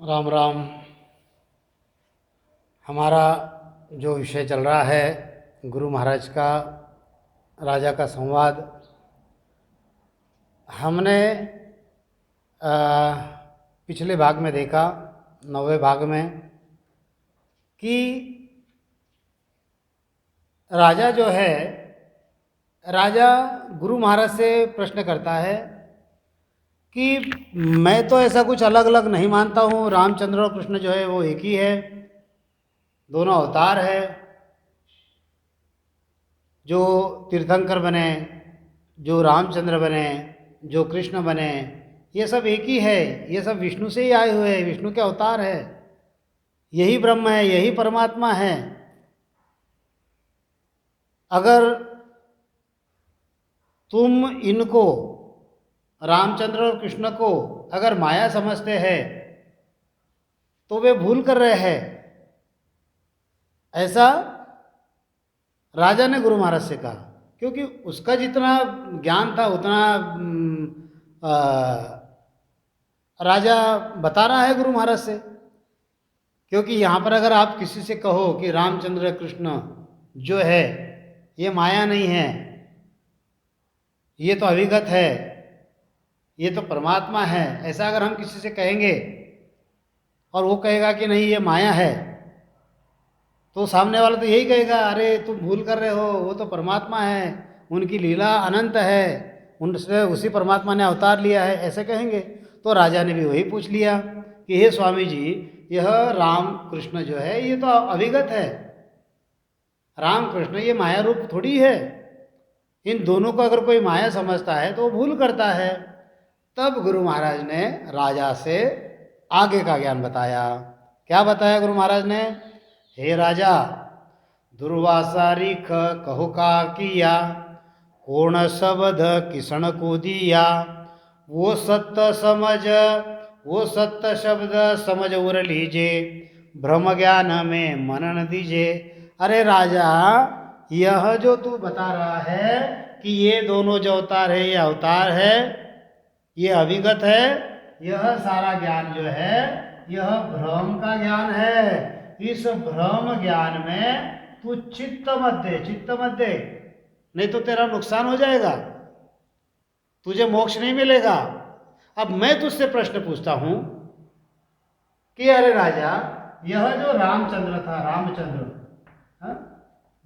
राम राम। हमारा जो विषय चल रहा है गुरु महाराज का राजा का संवाद, हमने पिछले भाग में देखा 9वें भाग में कि राजा जो है, राजा गुरु महाराज से प्रश्न करता है कि मैं तो ऐसा कुछ अलग अलग नहीं मानता हूँ, रामचंद्र और कृष्ण जो है वो एक ही है, दोनों अवतार है। जो तीर्थंकर बने, जो रामचंद्र बने, जो कृष्ण बने, ये सब एक ही है, ये सब विष्णु से ही आए हुए हैं, विष्णु के अवतार है, यही ब्रह्म है, यही परमात्मा है। अगर तुम इनको, रामचंद्र और कृष्ण को अगर माया समझते हैं तो वे भूल कर रहे हैं। ऐसा राजा ने गुरु महाराज से कहा, क्योंकि उसका जितना ज्ञान था उतना राजा बता रहा है गुरु महाराज से। क्योंकि यहाँ पर अगर आप किसी से कहो कि रामचंद्र कृष्ण जो है ये माया नहीं है, ये तो अविगत है, ये तो परमात्मा है, ऐसा अगर हम किसी से कहेंगे और वो कहेगा कि नहीं ये माया है, तो सामने वाला तो यही कहेगा, अरे तुम भूल कर रहे हो, वो तो परमात्मा है, उनकी लीला अनंत है, उनसे उसी परमात्मा ने अवतार लिया है, ऐसे कहेंगे। तो राजा ने भी वही पूछ लिया कि हे स्वामी जी, यह राम कृष्ण जो है ये तो अविगत है, राम कृष्ण ये माया रूप थोड़ी है, इन दोनों को अगर कोई माया समझता है तो वो भूल करता है। तब गुरु महाराज ने राजा से आगे का ज्ञान बताया। क्या बताया गुरु महाराज ने? हे राजा, दुर्वासा रीख कहु का किया, कोण शब्द किसन को दिया, वो सत्य समझ, वो सत्य शब्द समझ उर लीजे, ब्रह्म ज्ञान में मनन दीजे। अरे राजा, यह जो तू बता रहा है कि ये दोनों जो अवतार है ये अवतार है, ये अविगत है, यह सारा ज्ञान जो है यह भ्रम का ज्ञान है। इस भ्रम ज्ञान में तू चित्त मत दे, चित्त मत दे, नहीं तो तेरा नुकसान हो जाएगा, तुझे मोक्ष नहीं मिलेगा। अब मैं तुझसे प्रश्न पूछता हूं कि अरे राजा, यह जो रामचंद्र था, रामचंद्र, हाँ,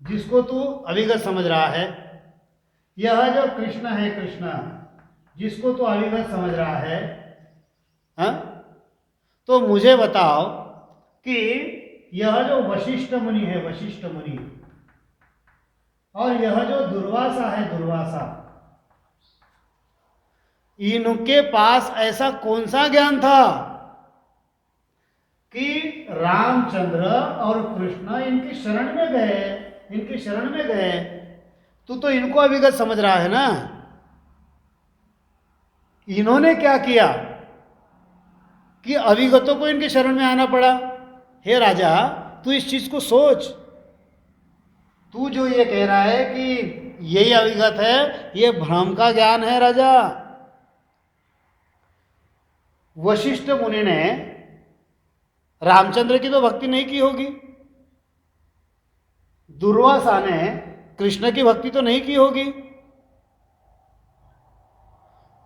जिसको तू अविगत समझ रहा है, यह जो कृष्ण है, कृष्ण जिसको तू अविगत समझ रहा है, हाँ, तो मुझे बताओ कि यह जो वशिष्ठ मुनि है, वशिष्ठ मुनि, और यह जो दुर्वासा है, दुर्वासा, इनके पास ऐसा कौन सा ज्ञान था कि रामचंद्र और कृष्ण इनकी शरण में गए, इनकी शरण में गए? तू तो इनको अविगत समझ रहा है ना। इन्होंने क्या किया कि अविगतों को इनके शरण में आना पड़ा? हे राजा, तू इस चीज को सोच। तू जो ये कह रहा है कि यही अविगत है, ये भ्रम का ज्ञान है राजा। वशिष्ठ मुनि ने रामचंद्र की तो भक्ति नहीं की होगी, दुर्वासा ने कृष्ण की भक्ति तो नहीं की होगी।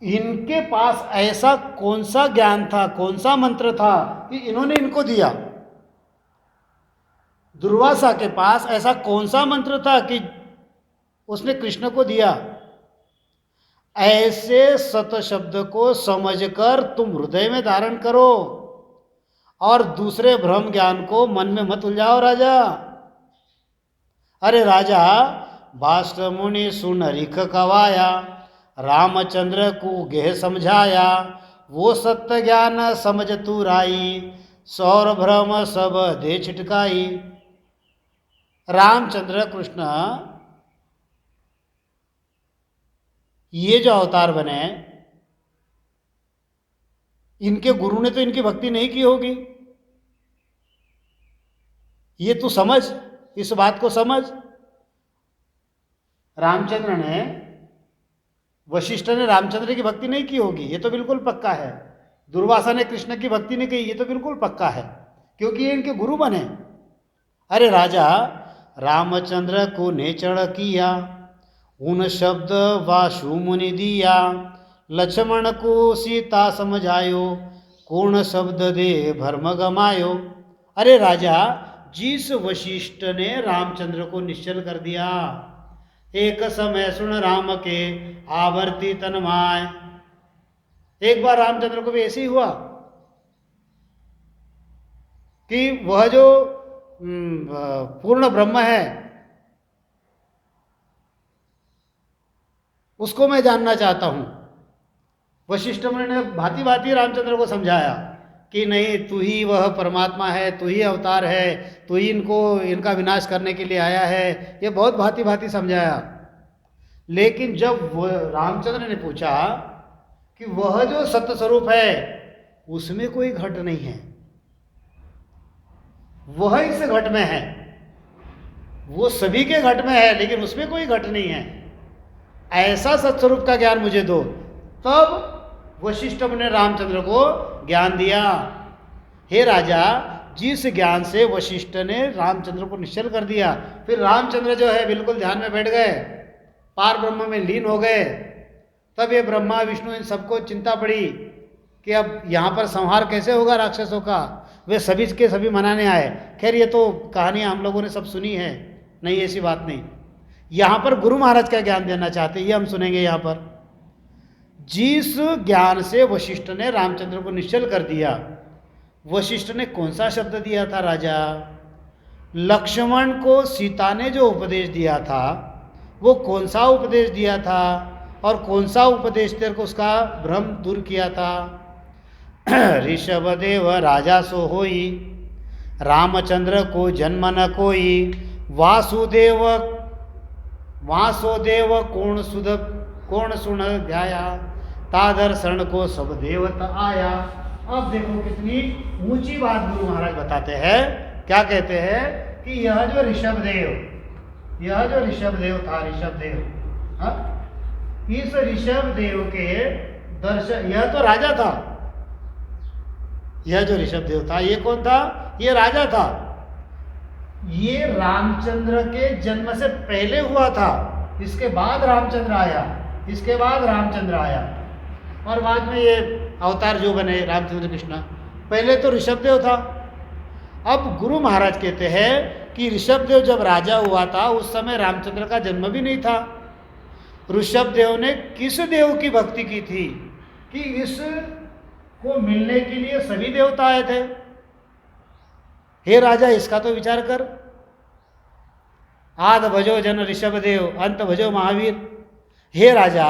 इनके पास ऐसा कौन सा ज्ञान था, कौन सा मंत्र था कि इन्होंने इनको दिया? दुर्वासा के पास ऐसा कौन सा मंत्र था कि उसने कृष्ण को दिया? ऐसे सत शब्द को समझकर तुम हृदय में धारण करो और दूसरे भ्रम ज्ञान को मन में मत उलझाओ राजा। अरे राजा, बाष्ट मुनि सुन रिख कवाया, रामचंद्र को गेह समझाया, वो सत्य ज्ञान समझ तू राई, सौर भ्रम सब दे छिटकाई। रामचंद्र कृष्ण ये जो अवतार बने, इनके गुरु ने तो इनकी भक्ति नहीं की होगी, ये तू समझ, इस बात को समझ। रामचंद्र ने, वशिष्ठ ने रामचंद्र की भक्ति नहीं की होगी, ये तो बिल्कुल पक्का है। दुर्वासा ने कृष्ण की भक्ति नहीं कही, ये तो बिल्कुल पक्का है, क्योंकि ये इनके गुरु बने। अरे राजा, रामचंद्र को नेचड़ किया, उन शब्द वासु मुनि दिया, लक्ष्मण को सीता समझायो, कौन शब्द दे भर्म गमायो। अरे राजा, जिस वशिष्ठ ने रामचंद्र को निश्चल कर दिया, एक समय सुन राम के आवर्ती तन्माय। एक बार रामचंद्र को भी ऐसे ही हुआ कि वह जो पूर्ण ब्रह्म है उसको मैं जानना चाहता हूं। वशिष्ठ मुनि ने भांति भांति रामचंद्र को समझाया कि नहीं, तू ही वह परमात्मा है, तू ही अवतार है, तू ही इनका विनाश करने के लिए आया है, ये बहुत भांति भांति समझाया। लेकिन जब रामचंद्र ने पूछा कि वह जो सत्य स्वरूप है उसमें कोई घट नहीं है, वह इस घट में है, वो सभी के घट में है लेकिन उसमें कोई घट नहीं है, ऐसा सत्स्वरूप का ज्ञान मुझे दो। तब वशिष्ठ ने रामचंद्र को ज्ञान दिया। हे राजा, जिस ज्ञान से वशिष्ठ ने रामचंद्र को निश्चल कर दिया, फिर रामचंद्र जो है बिल्कुल ध्यान में बैठ गए, पार ब्रह्म में लीन हो गए। तब ये ब्रह्मा विष्णु इन सबको चिंता पड़ी कि अब यहाँ पर संहार कैसे होगा राक्षसों का। वे सभी के सभी मनाने आए। खैर ये तो कहानियाँ हम लोगों ने सब सुनी है, नहीं ऐसी बात नहीं। यहाँ पर गुरु महाराज का ज्ञान देना चाहते, ये हम सुनेंगे। यहाँ पर जिस ज्ञान से वशिष्ठ ने रामचंद्र को निश्चल कर दिया, वशिष्ठ ने कौन सा शब्द दिया था राजा? लक्ष्मण को सीता ने जो उपदेश दिया था वो कौन सा उपदेश दिया था, और कौन सा उपदेश तेरे को उसका भ्रम दूर किया था? ऋषभदेव राजा सो होई, रामचंद्र को जन्म न कोई, वासुदेव वासुदेव कौन सुन ध्याया, तादर्शन को सब देवता आया। अब देखो कितनी ऊंची बात गुरु महाराज बताते हैं। क्या कहते हैं कि यह जो ऋषभदेव था, इस ऋषभदेव के दर्शन, यह तो राजा था, यह जो ऋषभदेव था ये कौन था? ये राजा था। ये रामचंद्र के जन्म से पहले हुआ था, इसके बाद रामचंद्र आया, और बाद में ये अवतार जो बने रामचंद्र कृष्ण। पहले तो ऋषभदेव था। अब गुरु महाराज कहते हैं कि ऋषभदेव जब राजा हुआ था उस समय रामचंद्र का जन्म भी नहीं था। ऋषभदेव ने किस देव की भक्ति की थी कि इस को मिलने के लिए सभी देवता आए थे? हे राजा, इसका तो विचार कर। आद भजो जन ऋषभदेव, अंत भजो महावीर। हे राजा,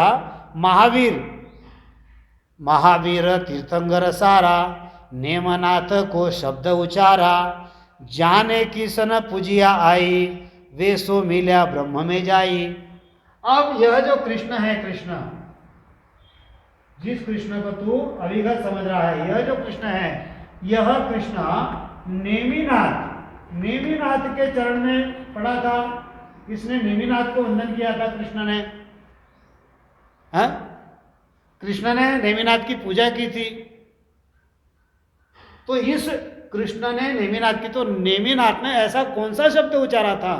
महावीर तीर्थंकर सारा, नेमनाथ को शब्द उचारा, जाने की सन पूजिया आई, वे सो मिल्या ब्रह्म में जाई। अब यह जो कृष्ण है, जिस कृष्ण को तू अभिगत समझ रहा है, यह जो कृष्ण है, यह कृष्ण नेमिनाथ के चरण में पड़ा था। इसने नेमिनाथ को वंदन किया था कृष्ण ने। कृष्ण ने नेमिनाथ की पूजा की थी। तो इस कृष्ण ने नेमिनाथ की, तो नेमिनाथ ने ऐसा कौन सा शब्द उचारा था,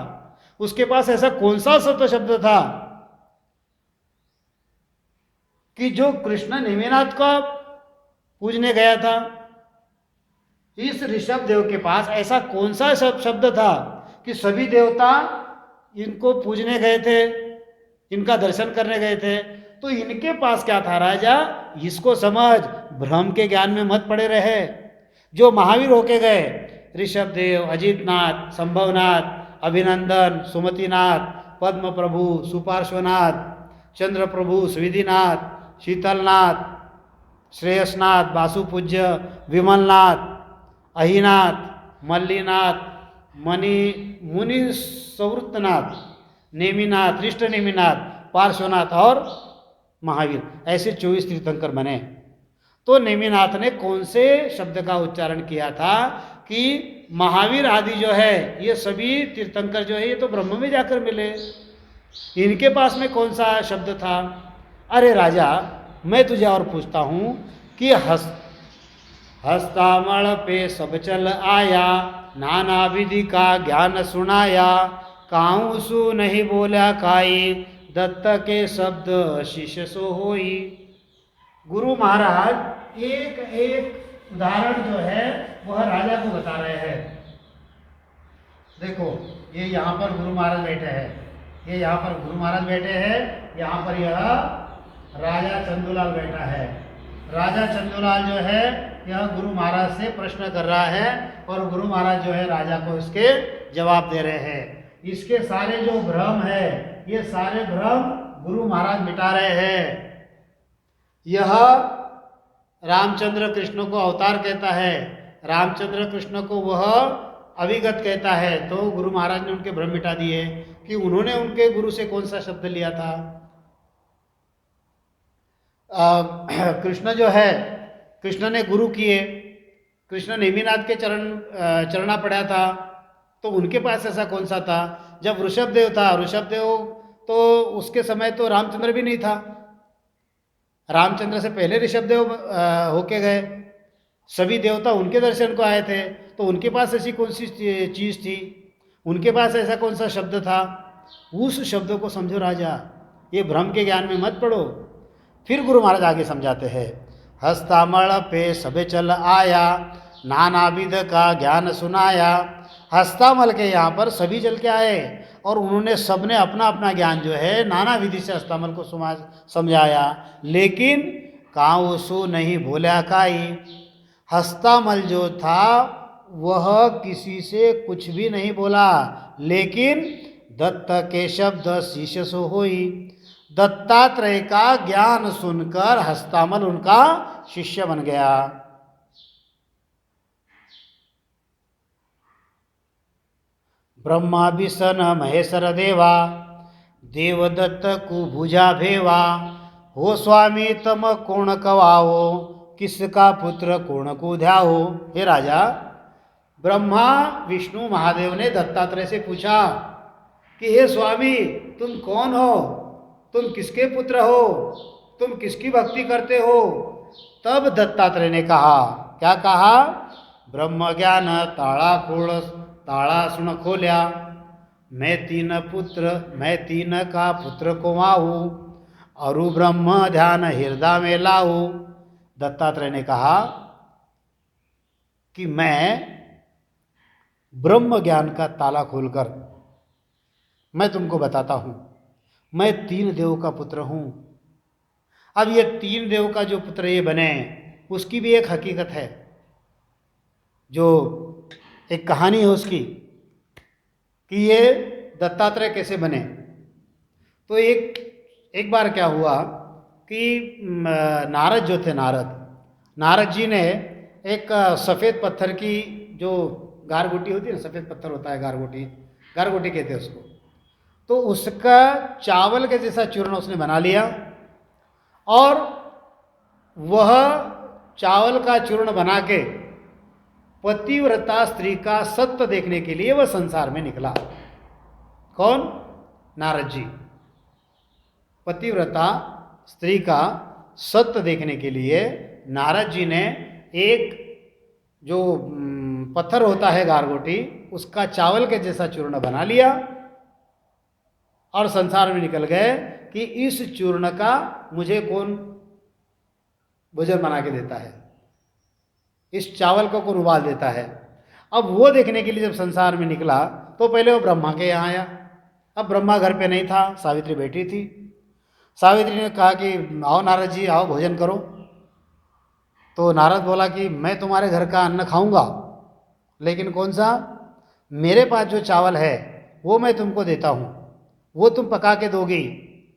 उसके पास ऐसा कौन सा सत्य शब्द था कि जो कृष्ण नेमिनाथ का पूजने गया था? इस ऋषभदेव के पास ऐसा कौन सा शब्द था कि सभी देवता इनको पूजने गए थे, इनका दर्शन करने गए थे? तो इनके पास क्या था राजा? इसको समझ, भ्रम के ज्ञान में मत पड़े रहे। जो महावीर होके गए, ऋषभदेव, अजितनाथ, संभवनाथ, अभिनंदन, सुमतिनाथ, पद्म प्रभु, सुपार्श्वनाथ, चंद्र प्रभु, स्विधिनाथ, शीतलनाथ, श्रेयसनाथ, वासुपूज्य, विमलनाथ, अहिनाथ, मल्लीनाथ, मुनि सवृत्तनाथ, नेमिनाथ, हृष्ट नेमिनाथ, पार्श्वनाथ और महावीर, ऐसे 24 तीर्थंकर बने। तो नेमिनाथ ने कौन से शब्द का उच्चारण किया था कि महावीर आदि जो है ये सभी तीर्थंकर जो है ये तो ब्रह्म में जाकर मिले, इनके पास में कौन सा शब्द था? अरे राजा, मैं तुझे और पूछता हूँ कि हस्तामल पे सब चल आया, नाना विधि का ज्ञान सुनाया, काहू सु नहीं बोला काई, दत्त के शब्द शिष्य सो होई। गुरु महाराज एक एक उदाहरण जो है वह राजा को बता रहे हैं। देखो ये यहाँ पर गुरु महाराज बैठे हैं, ये यहाँ पर गुरु महाराज बैठे हैं, यहाँ पर यह राजा चंदूलाल बैठा है। राजा चंदूलाल जो है यह गुरु महाराज से प्रश्न कर रहा है और गुरु महाराज जो है राजा को इसके जवाब दे रहे हैं। इसके सारे जो भ्रम है ये सारे भ्रम गुरु महाराज मिटा रहे हैं। यह रामचंद्र कृष्ण को अवतार कहता है, रामचंद्र कृष्ण को वह अविगत कहता है। तो गुरु महाराज ने उनके भ्रम मिटा दिए कि उन्होंने उनके गुरु से कौन सा शब्द लिया था। कृष्ण जो है, कृष्ण ने गुरु किए, कृष्ण नेमिनाथ के चरणा पड़ा था, तो उनके पास ऐसा कौन सा था। जब ऋषभदेव था, ऋषभदेव तो उसके समय तो रामचंद्र भी नहीं था, रामचंद्र से पहले ऋषभदेव होके गए, सभी देवता उनके दर्शन को आए थे, तो उनके पास ऐसी कौन सी चीज़ थी, उनके पास ऐसा कौन सा शब्द था। उस शब्द को समझो राजा, ये भ्रम के ज्ञान में मत पड़ो। फिर गुरु महाराज आगे समझाते हैं, हस्तामल पे सब चल आया, नाना विध का ज्ञान सुनाया। हस्तामल के यहाँ पर सभी चल के आए और उन्होंने सबने अपना अपना ज्ञान जो है नाना विधि से हस्तामल को समझाया, लेकिन काऊ सु नहीं बोला काई। हस्तामल जो था वह किसी से कुछ भी नहीं बोला, लेकिन दत्त के शब्द शिष्य सो होई। दत्तात्रेय का ज्ञान सुनकर हस्तामल उनका शिष्य बन गया। ब्रह्मा विष्ण महेश्वर देवा, देवदत्त को भुजा भेवा। हो स्वामी तम कोण कवाओ, किसका पुत्र कोण को ध्याओ। हे राजा, ब्रह्मा विष्णु महादेव ने दत्तात्रेय से पूछा कि हे स्वामी तुम कौन हो, तुम किसके पुत्र हो, तुम किसकी भक्ति करते हो। तब दत्तात्रेय ने कहा, क्या कहा, ब्रह्म ज्ञान ताड़ा खोल ताड़ा सुन खोल्या, मैं तीन का पुत्र को माहू, अरु ब्रह्म ध्यान हृदय में लाऊ। दत्तात्रेय ने कहा कि मैं ब्रह्म ज्ञान का ताला खोलकर मैं तुमको बताता हूँ, मैं 3 देव का पुत्र हूँ। अब ये 3 देव का जो पुत्र ये बने उसकी भी एक हकीकत है, जो एक कहानी है उसकी कि ये दत्तात्रेय कैसे बने। तो एक बार क्या हुआ कि नारद जो थे, नारद जी ने एक सफ़ेद पत्थर की जो गारगोटी होती है ना, सफ़ेद पत्थर होता है गारगोटी कहते हैं उसको, तो उसका चावल के जैसा चूर्ण उसने बना लिया और वह चावल का चूर्ण बना के पतिव्रता स्त्री का सत्य देखने के लिए वह संसार में निकला। कौन? नारद जी। पतिव्रता स्त्री का सत्य देखने के लिए नारद जी ने एक जो पत्थर होता है गारगोटी, उसका चावल के जैसा चूर्ण बना लिया और संसार में निकल गए कि इस चूर्ण का मुझे कौन भोजन बना के देता है, इस चावल को कौन उबाल देता है। अब वो देखने के लिए जब संसार में निकला तो पहले वो ब्रह्मा के यहाँ आया। अब ब्रह्मा घर पे नहीं था, सावित्री बैठी थी। सावित्री ने कहा कि आओ नारद जी, आओ भोजन करो। तो नारद बोला कि मैं तुम्हारे घर का अन्न खाऊंगा, लेकिन कौन सा, मेरे पास जो चावल है वो मैं तुमको देता हूँ, वो तुम पका के दोगी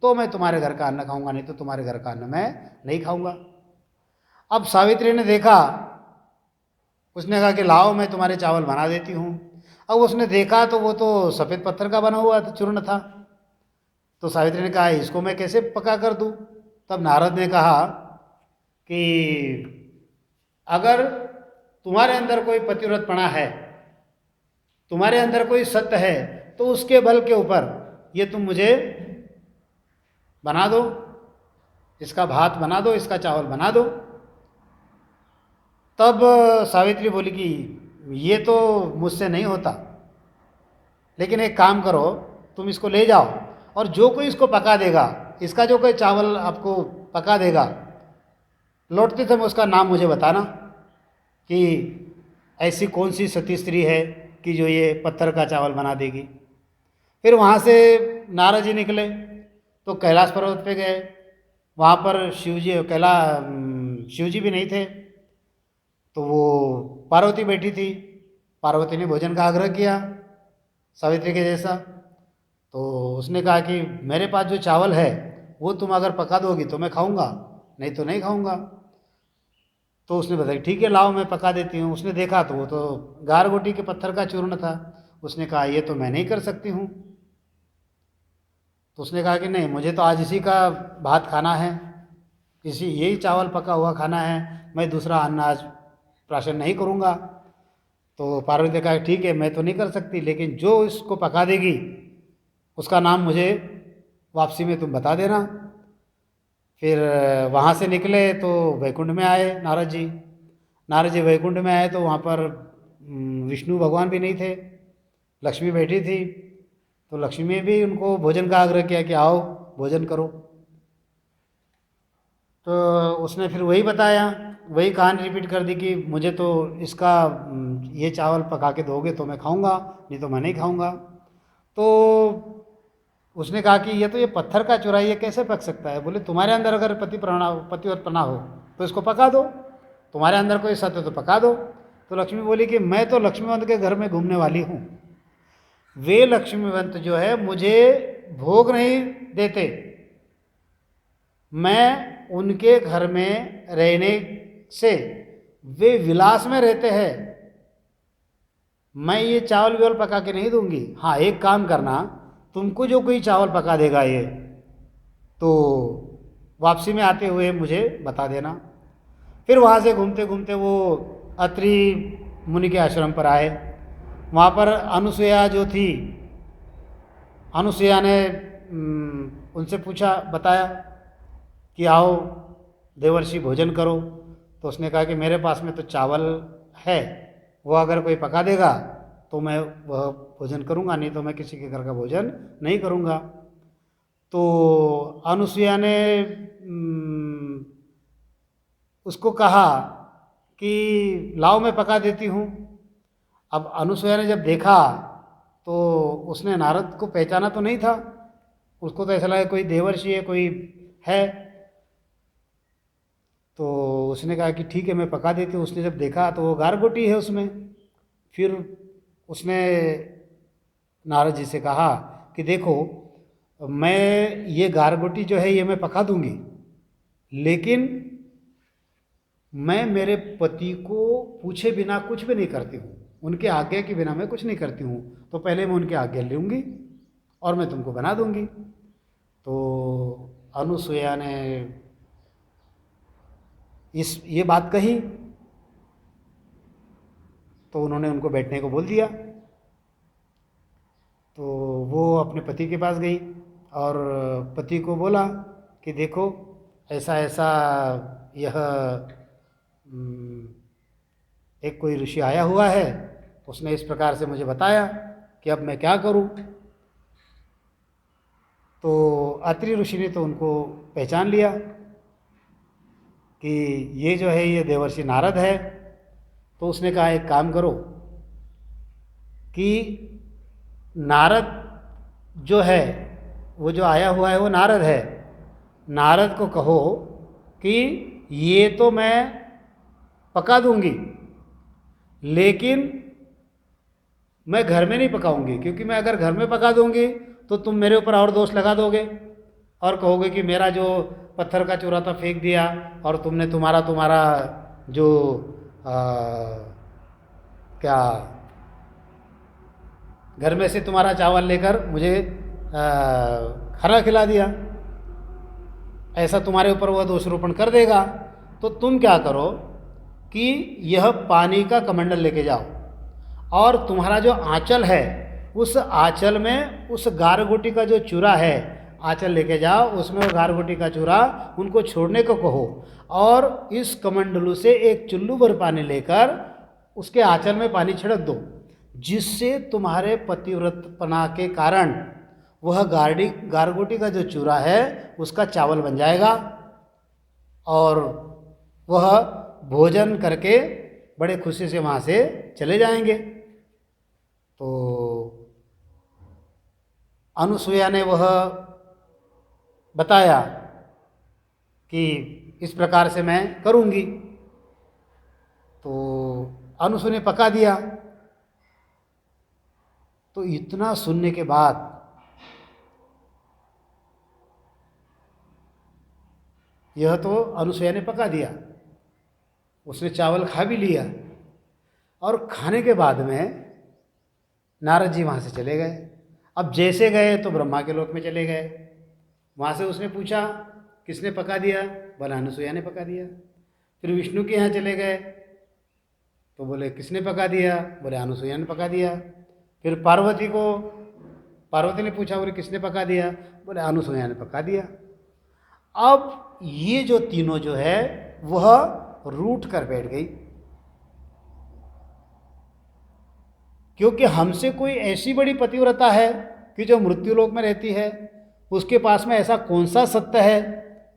तो मैं तुम्हारे घर का अन्न खाऊंगा, नहीं तो तुम्हारे घर का अन्न मैं नहीं खाऊंगा। अब सावित्री ने देखा, उसने कहा कि लाओ मैं तुम्हारे चावल बना देती हूँ। अब उसने देखा तो वो तो सफ़ेद पत्थर का बना हुआ चूर्ण था। तो सावित्री ने कहा इसको मैं कैसे पका कर दूँ। तब नारद ने कहा कि अगर तुम्हारे अंदर कोई पतिव्रतपणा है, तुम्हारे अंदर कोई सत्य है, तो उसके बल के ऊपर ये तुम मुझे बना दो, इसका भात बना दो, इसका चावल बना दो। तब सावित्री बोली कि ये तो मुझसे नहीं होता, लेकिन एक काम करो, तुम इसको ले जाओ और जो कोई इसको पका देगा, इसका जो कोई चावल आपको पका देगा, लौटते समय उसका नाम मुझे बताना कि ऐसी कौन सी सती स्त्री है कि जो ये पत्थर का चावल बना देगी। फिर वहाँ से नारद जी निकले तो कैलाश पर्वत पे गए। वहाँ पर शिव जी भी नहीं थे, तो वो पार्वती बैठी थी। पार्वती ने भोजन का आग्रह किया सावित्री के जैसा। तो उसने कहा कि मेरे पास जो चावल है वो तुम अगर पका दोगी तो मैं खाऊंगा, नहीं तो नहीं खाऊंगा। तो उसने बताया ठीक है, लाओ मैं पका देती हूँ। उसने देखा तो वो तो गारगोटी के पत्थर का चूर्ण था। उसने कहा ये तो मैं नहीं कर सकती हूँ। तो उसने कहा कि नहीं, मुझे तो आज इसी का भात खाना है, इसी यही चावल पका हुआ खाना है, मैं दूसरा अन्न आज प्राशन नहीं करूँगा। तो पार्वती ने कहा ठीक है, मैं तो नहीं कर सकती, लेकिन जो इसको पका देगी उसका नाम मुझे वापसी में तुम बता देना। फिर वहाँ से निकले तो वैकुंठ में आए नारद जी। नारद जी वैकुंठ में आए तो वहाँ पर विष्णु भगवान भी नहीं थे, लक्ष्मी बैठी थी। तो लक्ष्मी ने भी उनको भोजन का आग्रह किया कि आओ भोजन करो। तो उसने फिर वही बताया, वही कहानी रिपीट कर दी कि मुझे तो इसका ये चावल पका के दोगे तो मैं खाऊंगा, नहीं तो मैं नहीं खाऊंगा। तो उसने कहा कि ये पत्थर का चूरा, ये कैसे पक सकता है? बोले तुम्हारे अंदर अगर पतिव्रतना हो तो इसको पका दो, तुम्हारे अंदर कोई सत्य तो पका दो। तो लक्ष्मी बोली कि मैं तो लक्ष्मीवंत के घर में घूमने वाली हूँ, वे लक्ष्मीवंत जो है मुझे भोग नहीं देते, मैं उनके घर में रहने से वे विलास में रहते हैं, मैं ये चावल वेवल पका के नहीं दूंगी। हाँ एक काम करना, तुमको जो कोई चावल पका देगा ये तो वापसी में आते हुए मुझे बता देना। फिर वहाँ से घूमते घूमते वो अत्रि मुनि के आश्रम पर आए। वहाँ पर अनुसुईया जो थी, अनुसुईया ने उनसे पूछा, बताया कि आओ देवर्षि भोजन करो। तो उसने कहा कि मेरे पास में तो चावल है, वो अगर कोई पका देगा तो मैं वह भोजन करूँगा, नहीं तो मैं किसी के घर का भोजन नहीं करूँगा। तो अनुसुईया ने उसको कहा कि लाओ मैं पका देती हूँ। अब अनुसुईया ने जब देखा तो उसने नारद को पहचाना तो नहीं था, उसको तो ऐसा लगा कोई देवर्षि है, कोई है। तो उसने कहा कि ठीक है मैं पका देती हूँ। उसने जब देखा तो वो गारगोटी है उसमें। फिर उसने नारद जी से कहा कि देखो, मैं ये गारगोटी जो है ये मैं पका दूंगी, लेकिन मैं मेरे पति को पूछे बिना कुछ भी नहीं करती हूँ, उनके आज्ञा के बिना मैं कुछ नहीं करती हूँ। तो पहले मैं उनकी आज्ञा लूँगी और मैं तुमको बना दूंगी। तो अनुसुईया ने ये बात कही तो उन्होंने उनको बैठने को बोल दिया। तो वो अपने पति के पास गई और पति को बोला कि देखो ऐसा ऐसा यह एक कोई ऋषि आया हुआ है, उसने इस प्रकार से मुझे बताया कि अब मैं क्या करूं। तो अत्रि ऋषि ने तो उनको पहचान लिया कि ये जो है ये देवर्षि नारद है। तो उसने कहा एक काम करो कि नारद जो है, वो जो आया हुआ है वो नारद है, नारद को कहो कि ये तो मैं पका दूंगी, लेकिन मैं घर में नहीं पकाऊंगी, क्योंकि मैं अगर घर में पका दूंगी तो तुम मेरे ऊपर और दोष लगा दोगे और कहोगे कि मेरा जो पत्थर का चूरा था फेंक दिया और तुमने तुम्हारा जो क्या घर में से तुम्हारा चावल लेकर मुझे खाना खिला दिया, ऐसा तुम्हारे ऊपर वह दोषारोपण कर देगा। तो तुम क्या करो कि यह पानी का कमंडल लेके जाओ और तुम्हारा जो आंचल है उस आंचल में उस गारगोटी का जो चूरा है आंचल लेके जाओ, उसमें वो गारगोटी का चूरा उनको छोड़ने को कहो, और इस कमंडलू से एक चुल्लू भर पानी लेकर उसके आंचल में पानी छिड़क दो, जिससे तुम्हारे पतिव्रतपना के कारण वह गारगोटी का जो चूरा है उसका चावल बन जाएगा, और वह भोजन करके बड़े खुशी से वहाँ से चले जाएंगे। तो अनुसुईया ने वह बताया कि इस प्रकार से मैं करूँगी। तो अनुसुईया ने पका दिया। तो इतना सुनने के बाद यह तो अनुसुईया ने पका दिया, उसने चावल खा भी लिया, और खाने के बाद में नारद जी वहाँ से चले गए। अब जैसे गए तो ब्रह्मा के लोक में चले गए। वहाँ से उसने पूछा किसने पका दिया, बोला अनुसुईया ने पका दिया। फिर विष्णु के यहाँ चले गए तो बोले किसने पका दिया, बोले अनुसुईया ने पका दिया। फिर पार्वती ने पूछा, बोले किसने पका दिया, बोले अनुसुईया ने पका दिया। अब ये जो तीनों जो है वह रूठ कर बैठ गई, क्योंकि हमसे कोई ऐसी बड़ी पतिव्रता है कि जो मृत्युलोक में रहती है, उसके पास में ऐसा कौन सा सत्य है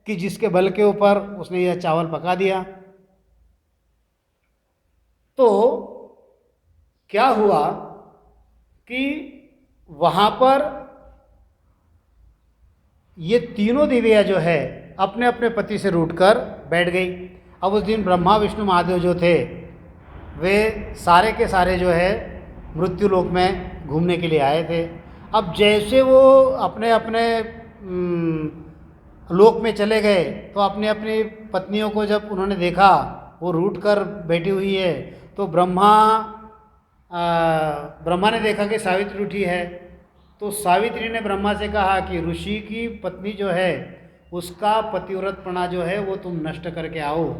कि जिसके बल के ऊपर उसने यह चावल पका दिया। तो क्या हुआ कि वहाँ पर ये तीनों देवियाँ जो है अपने अपने पति से रूठकर बैठ गई। अब उस दिन ब्रह्मा विष्णु महादेव जो थे वे सारे के सारे जो है मृत्युलोक में घूमने के लिए आए थे। अब जैसे वो अपने अपने लोक में चले गए तो अपनी अपनी पत्नियों को जब उन्होंने देखा वो रूठ कर बैठी हुई है, तो ब्रह्मा ने देखा कि सावित्री उठी है। तो सावित्री ने ब्रह्मा से कहा कि ऋषि की पत्नी जो है उसका पतिव्रतपना जो है वो तुम नष्ट करके आओ,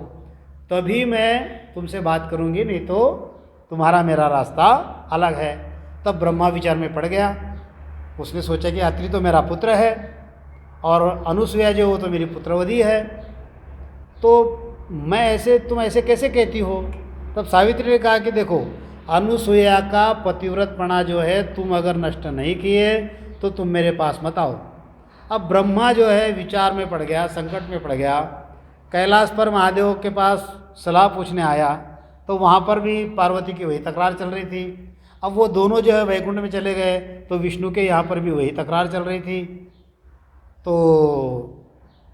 तभी मैं तुमसे बात करूँगी, नहीं तो तुम्हारा मेरा रास्ता अलग है। तब ब्रह्मा विचार में पड़ गया। उसने सोचा कि अत्रि तो मेरा पुत्र है और अनुसुईया जो वो तो मेरी पुत्रवधी है, तो तुम ऐसे कैसे कहती हो। तब सावित्री ने कहा कि देखो, अनुसुईया का पतिव्रतपना जो है तुम अगर नष्ट नहीं किए तो तुम मेरे पास मत आओ। अब ब्रह्मा जो है विचार में पड़ गया, संकट में पड़ गया। कैलाश पर महादेव के पास सलाह पूछने आया तो वहाँ पर भी पार्वती की वही तकरार चल रही थी। अब वो दोनों जो है वैकुंठ में चले गए तो विष्णु के यहाँ पर भी वही तकरार चल रही थी। तो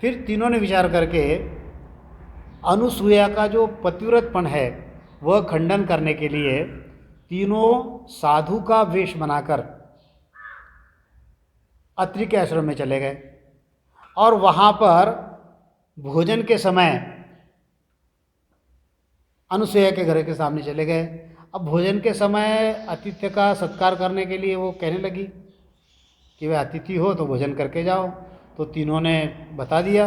फिर तीनों ने विचार करके अनुसुईया का जो पतिव्रतपन है वह खंडन करने के लिए तीनों साधु का वेश बनाकर अत्रि के आश्रम में चले गए, और वहाँ पर भोजन के समय अनुसुईया के घर के सामने चले गए। अब भोजन के समय आतिथ्य का सत्कार करने के लिए वो कहने लगी कि वे अतिथि हो तो भोजन करके जाओ। तो तीनों ने बता दिया,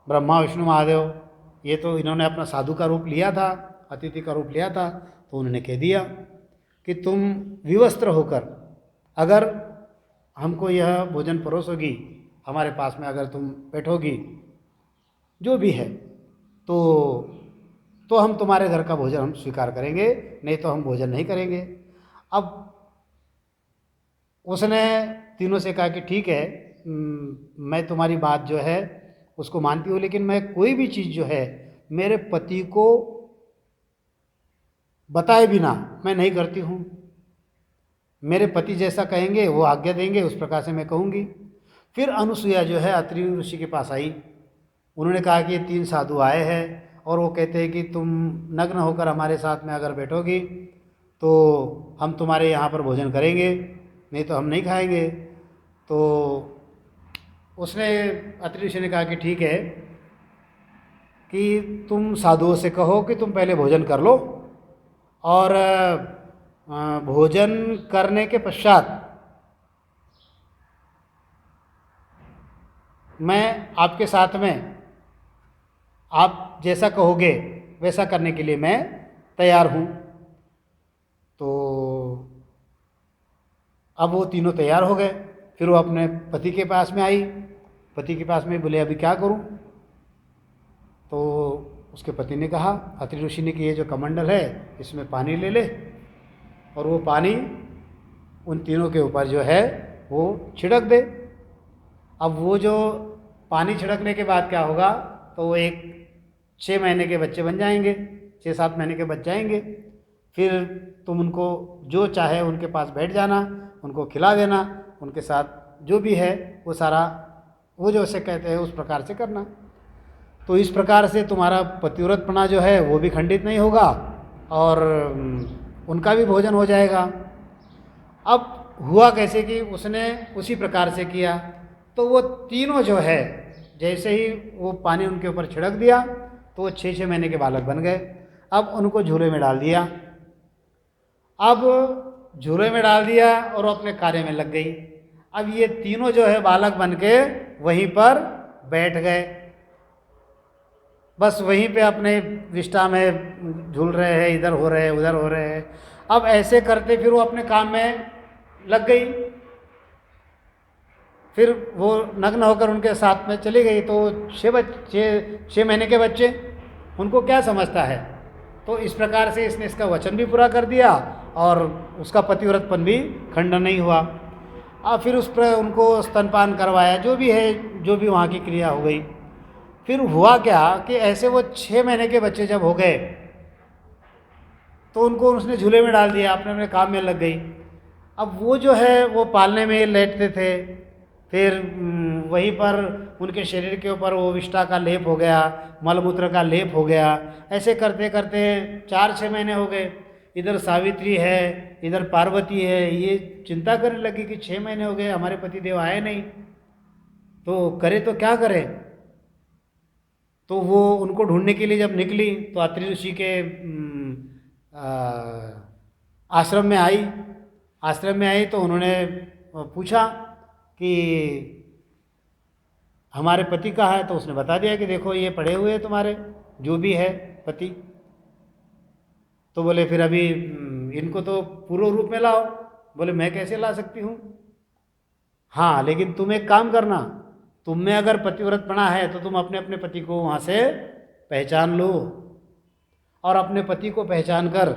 ब्रह्मा विष्णु महादेव, ये तो इन्होंने अपना साधु का रूप लिया था, अतिथि का रूप लिया था। तो उन्होंने कह दिया कि तुम विवस्त्र होकर अगर हमको यह भोजन परोसोगी, हमारे पास में अगर तुम बैठोगी जो भी है तो हम तुम्हारे घर का भोजन हम स्वीकार करेंगे, नहीं तो हम भोजन नहीं करेंगे। अब उसने तीनों से कहा कि ठीक है, मैं तुम्हारी बात जो है उसको मानती हूँ, लेकिन मैं कोई भी चीज़ जो है मेरे पति को बताए बिना मैं नहीं करती हूँ। मेरे पति जैसा कहेंगे वो आज्ञा देंगे, उस प्रकार से मैं कहूँगी। फिर अनुसुईया जो है अत्रि ऋषि के पास आई। उन्होंने कहा कि ये 3 साधु आए हैं और वो कहते हैं कि तुम नग्न होकर हमारे साथ में अगर बैठोगी तो हम तुम्हारे यहाँ पर भोजन करेंगे, नहीं तो हम नहीं खाएंगे। तो उसने अत्रि ऋषि ने कहा कि ठीक है कि तुम साधुओं से कहो कि तुम पहले भोजन कर लो, और भोजन करने के पश्चात मैं आपके साथ में आप जैसा कहोगे वैसा करने के लिए मैं तैयार हूँ। तो अब वो तीनों तैयार हो गए। फिर वो अपने पति के पास में आई, पति के पास में बोले अभी क्या करूं? तो उसके पति ने कहा, अत्रि ऋषि ने, कि ये जो कमंडल है इसमें पानी ले ले और वो पानी उन तीनों के ऊपर जो है वो छिड़क दे। अब वो जो पानी छिड़कने के बाद क्या होगा, तो वो एक 6 महीने के बच्चे बन जाएंगे, 6-7 महीने के बच जाएंगे। फिर तुम उनको जो चाहे उनके पास बैठ जाना, उनको खिला देना, उनके साथ जो भी है वो सारा वो जो उसे कहते हैं उस प्रकार से करना। तो इस प्रकार से तुम्हारा पतिव्रतपना जो है वो भी खंडित नहीं होगा और उनका भी भोजन हो जाएगा। अब हुआ कैसे कि उसने उसी प्रकार से किया, तो वो तीनों जो है जैसे ही वो पानी उनके ऊपर छिड़क दिया तो वो 6-6 महीने के बालक बन गए। अब उनको झूले में डाल दिया, अब झूले में डाल दिया और अपने कार्य में लग गई। अब ये तीनों जो है बालक बन के वहीं पर बैठ गए, बस वहीं पे अपने विष्ठा में झूल रहे हैं, इधर हो रहे हैं उधर हो रहे हैं। अब ऐसे करते फिर वो अपने काम में लग गई, फिर वो नग्न होकर उनके साथ में चली गई। तो 6 महीने के बच्चे उनको क्या समझता है? तो इस प्रकार से इसने इसका वचन भी पूरा कर दिया और उसका पतिव्रतपन भी खंडन नहीं हुआ। अब फिर उस पर उनको स्तनपान करवाया, जो भी है, जो भी वहाँ की क्रिया हो गई। फिर हुआ क्या कि ऐसे वो 6 महीने के बच्चे जब हो गए तो उनको उसने झूले में डाल दिया, अपने अपने काम में लग गई। अब वो जो है वो पालने में लेटते थे, फिर वहीं पर उनके शरीर के ऊपर वो विष्ठा का लेप हो गया, मलमूत्र का लेप हो गया। ऐसे करते करते 4-6 महीने हो गए। इधर सावित्री है, इधर पार्वती है, ये चिंता करने लगी कि 6 महीने हो गए हमारे पतिदेव आए नहीं, तो करे तो क्या करे। तो वो उनको ढूंढने के लिए जब निकली तो अत्रि ऋषि के आश्रम में आई। आश्रम में आई तो उन्होंने पूछा कि हमारे पति कहाँ है? तो उसने बता दिया कि देखो ये पड़े हुए हैं तुम्हारे जो भी है पति। तो बोले फिर अभी इनको तो पूर्ण रूप में लाओ। बोले मैं कैसे ला सकती हूँ? हाँ, लेकिन तुम एक काम करना, तुम में अगर पतिव्रतपना है तो तुम अपने अपने पति को वहाँ से पहचान लो और अपने पति को पहचान कर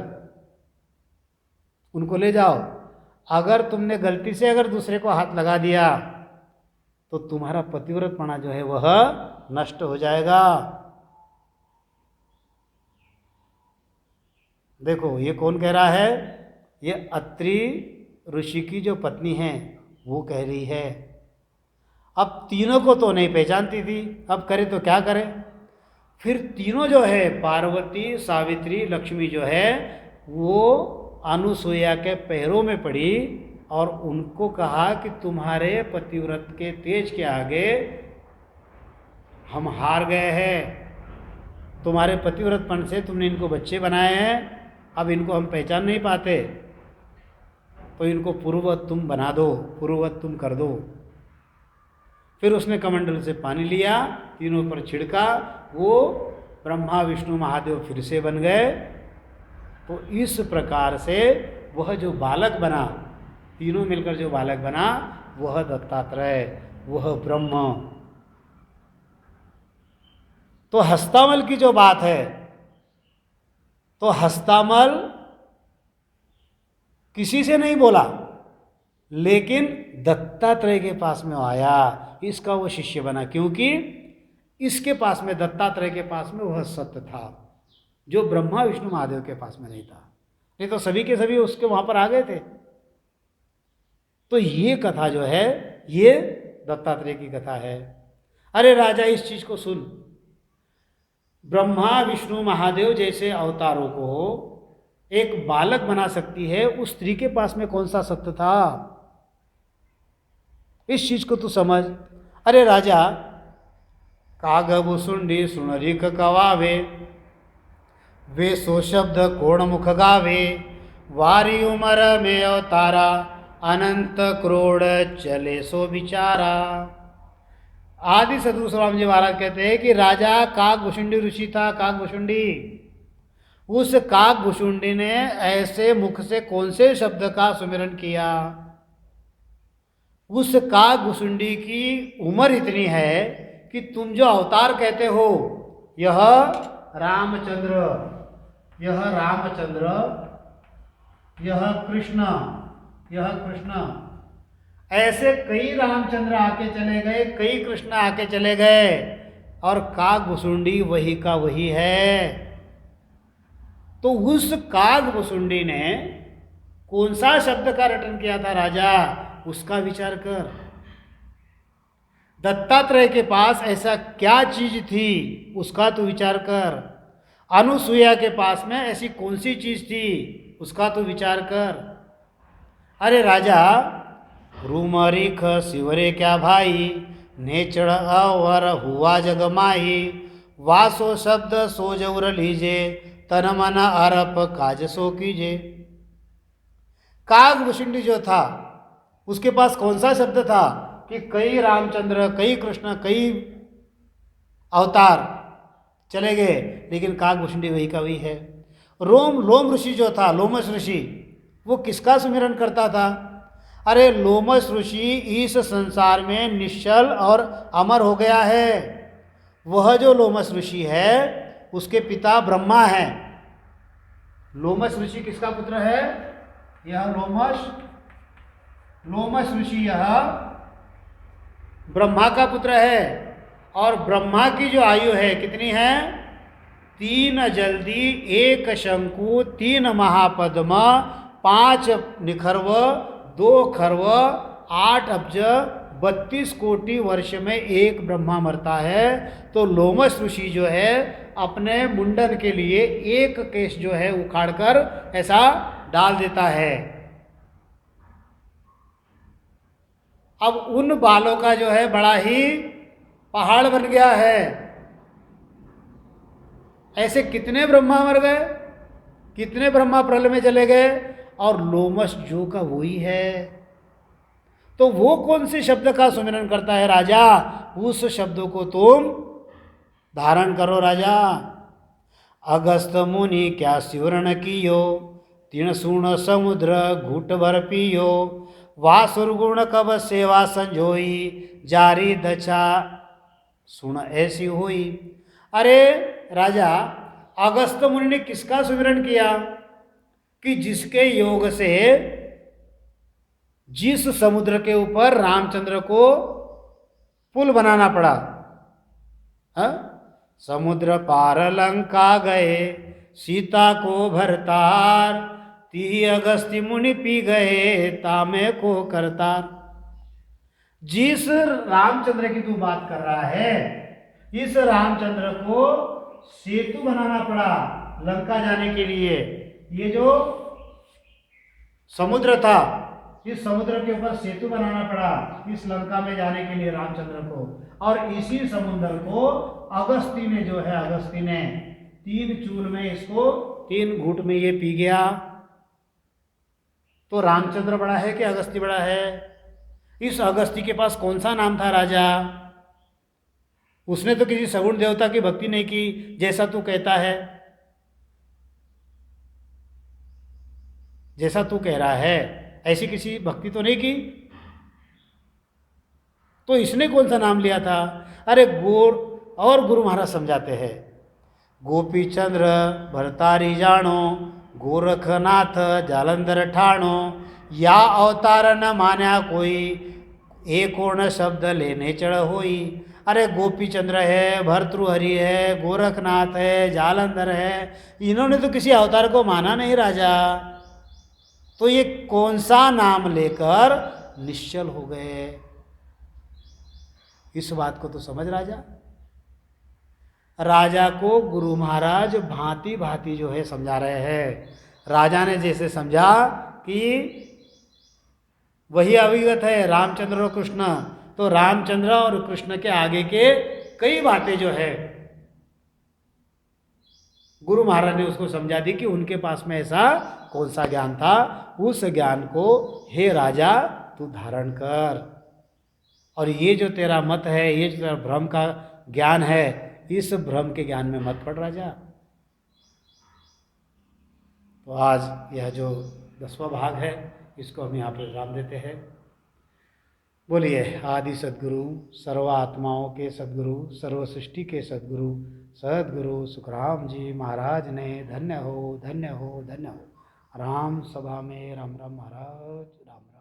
उनको ले जाओ। अगर तुमने गलती से अगर दूसरे को हाथ लगा दिया तो तुम्हारा पतिव्रतपना जो है वह नष्ट हो जाएगा। देखो ये कौन कह रहा है? ये अत्रि ऋषि की जो पत्नी है वो कह रही है। अब तीनों को तो नहीं पहचानती थी, अब करे तो क्या करे। फिर तीनों जो है पार्वती, सावित्री, लक्ष्मी जो है वो अनुसुईया के पैरों में पड़ी और उनको कहा कि तुम्हारे पतिव्रत के तेज के आगे हम हार गए हैं। तुम्हारे पतिव्रतपन से तुमने इनको बच्चे बनाए हैं, अब इनको हम पहचान नहीं पाते, तो इनको पूर्ववत तुम बना दो, पूर्ववत तुम कर दो। फिर उसने कमंडल से पानी लिया, तीनों पर छिड़का, वो ब्रह्मा विष्णु महादेव फिर से बन गए। तो इस प्रकार से वह जो बालक बना, तीनों मिलकर जो बालक बना वह दत्तात्रेय, वह ब्रह्म। तो हस्तामल की जो बात है, तो हस्तामल किसी से नहीं बोला, लेकिन दत्तात्रेय के पास में आया, इसका वो शिष्य बना, क्योंकि इसके पास में, दत्तात्रेय के पास में वह सत्य था जो ब्रह्मा विष्णु महादेव के पास में नहीं था। नहीं तो सभी के सभी उसके वहां पर आ गए थे। तो ये कथा जो है ये दत्तात्रेय की कथा है। अरे राजा इस चीज को सुन, ब्रह्मा विष्णु महादेव जैसे अवतारों को एक बालक बना सकती है, उस स्त्री के पास में कौन सा सत्य था? इस चीज को तू समझ। अरे राजा, कागबु सुंडी सुनरिक कवावे, वे सो शब्द कोण मुख गावे, वारी उमर में अवतारा, अनंत क्रोड़ चले सो विचारा। आदि सदगुरु स्वामी जी महाराज कहते हैं कि राजा काकभुशुंडी ऋषि था। काकभुशुंडी, उस काकभुशुंडी ने ऐसे मुख से कौन से शब्द का सुमिरन किया? उस काकभुसुंडी की उम्र इतनी है कि तुम जो अवतार कहते हो, यह रामचंद्र, यह रामचंद्र, यह कृष्ण, यह कृष्ण, ऐसे कई रामचंद्र आके चले गए, कई कृष्ण आके चले गए, और काकभुसुंडी वही का वही है। तो उस काकभुसुंडी ने कौन सा शब्द का रटन किया था राजा, उसका विचार कर। दत्तात्रेय के पास ऐसा क्या चीज थी, उसका तू विचार कर। अनुसुईया के पास में ऐसी कौन सी चीज थी, उसका तू विचार कर। अरे राजा, रूमरीख शिवरे क्या भाई, नेचड़ अवर हुआ जगमाही, वासो शब्द सो जौर लीजे, तन मन अरप काज सो कीजे। काकभुसुंडी जो था, उसके पास कौन सा शब्द था कि कई रामचंद्र, कई कृष्ण, कई अवतार चले गए, लेकिन काकभुसुंडी वही का वही है। लोम ऋषि जो था, लोमश ऋषि, वो किसका सुमिरन करता था? अरे लोमश ऋषि इस संसार में निश्चल और अमर हो गया है। वह जो लोमश ऋषि है, उसके पिता ब्रह्मा है। लोमश ऋषि किसका पुत्र है? यह लोमश ऋषि, यह ब्रह्मा का पुत्र है। और ब्रह्मा की जो आयु है कितनी है? 3 जल्दी, 1 शंकु, 3 महापद्म, 5 निखर्व, 2 खर्व, 8 अब्ज, 32 कोटि वर्ष में एक ब्रह्मा मरता है। तो लोमश ऋषि जो है अपने मुंडन के लिए एक केश जो है उखाड़कर ऐसा डाल देता है। अब उन बालों का जो है बड़ा ही पहाड़ बन गया है। ऐसे कितने ब्रह्मा मर गए, कितने ब्रह्मा प्रलय में चले गए, और लोमश जो का वही है। तो वो कौन से शब्द का सुमिरन करता है राजा? उस शब्दों को तुम धारण करो राजा। अगस्त मुनि क्या सिवरण कियो, 3 सुण समुद्र घूट भर पियो, वासुर गुण कब सेवा संजोई, जारी दशा सुन ऐसी हुई। अरे राजा, अगस्त मुनि ने किसका सुमिरन किया कि जिसके योग से जिस समुद्र के ऊपर रामचंद्र को पुल बनाना पड़ा, समुद्र पार लंका गए, सीता को भरतार, 30 अगस्ती मुनि पी गए, तामे को करतार। जिस रामचंद्र की तू बात कर रहा है, इस रामचंद्र को सेतु बनाना पड़ा लंका जाने के लिए। ये जो समुद्र था, इस समुद्र के ऊपर सेतु बनाना पड़ा इस लंका में जाने के लिए रामचंद्र को। और इसी समुद्र को अगस्ती ने जो है, अगस्ती ने 3 चूल में इसको 3 घूंट में ये पी गया। तो रामचंद्र बड़ा है कि अगस्ती बड़ा है? इस अगस्ती के पास कौन सा नाम था राजा? उसने तो किसी सगुण देवता की भक्ति नहीं की जैसा तू कहता है, जैसा तू कह रहा है, ऐसी किसी भक्ति तो नहीं की। तो इसने कौन सा नाम लिया था? अरे और गुरु महाराज समझाते हैं, गोपी चंद्र भरतारी जानो, गोरखनाथ जालंधर ठाणो, या अवतार न मान्या कोई, एक ओण शब्द लेने चढ़ होई। अरे गोपी चंद्र है, भर्तृहरि है, गोरखनाथ है, जालंधर है, इन्होंने तो किसी अवतार को माना नहीं राजा। तो ये कौन सा नाम लेकर निश्चल हो गए? इस बात को तो समझ राजा। राजा को गुरु महाराज भांति भांति जो है समझा रहे हैं। राजा ने जैसे समझा कि वही अविगत है रामचंद्र और कृष्ण, तो रामचंद्र और कृष्ण के आगे के कई बातें जो है गुरु महाराज ने उसको समझा दी कि उनके पास में ऐसा कौन सा ज्ञान था। उस ज्ञान को हे राजा तू धारण कर, और ये जो तेरा मत है, ये जो तेरा भ्रम का ज्ञान है, इस भ्रम के ज्ञान में मत पड़ राजा। तो आज यह जो 10वां भाग है, इसको हम यहाँ पर विराम देते हैं। बोलिए आदि सद्गुरु, सर्व आत्माओं के सद्गुरु, सर्व सृष्टि के सद्गुरु, सद्गुरु सुखराम जी महाराज ने धन्य हो, धन्य हो, धन्य हो। राम सभा में राम राम महाराज, राम राम।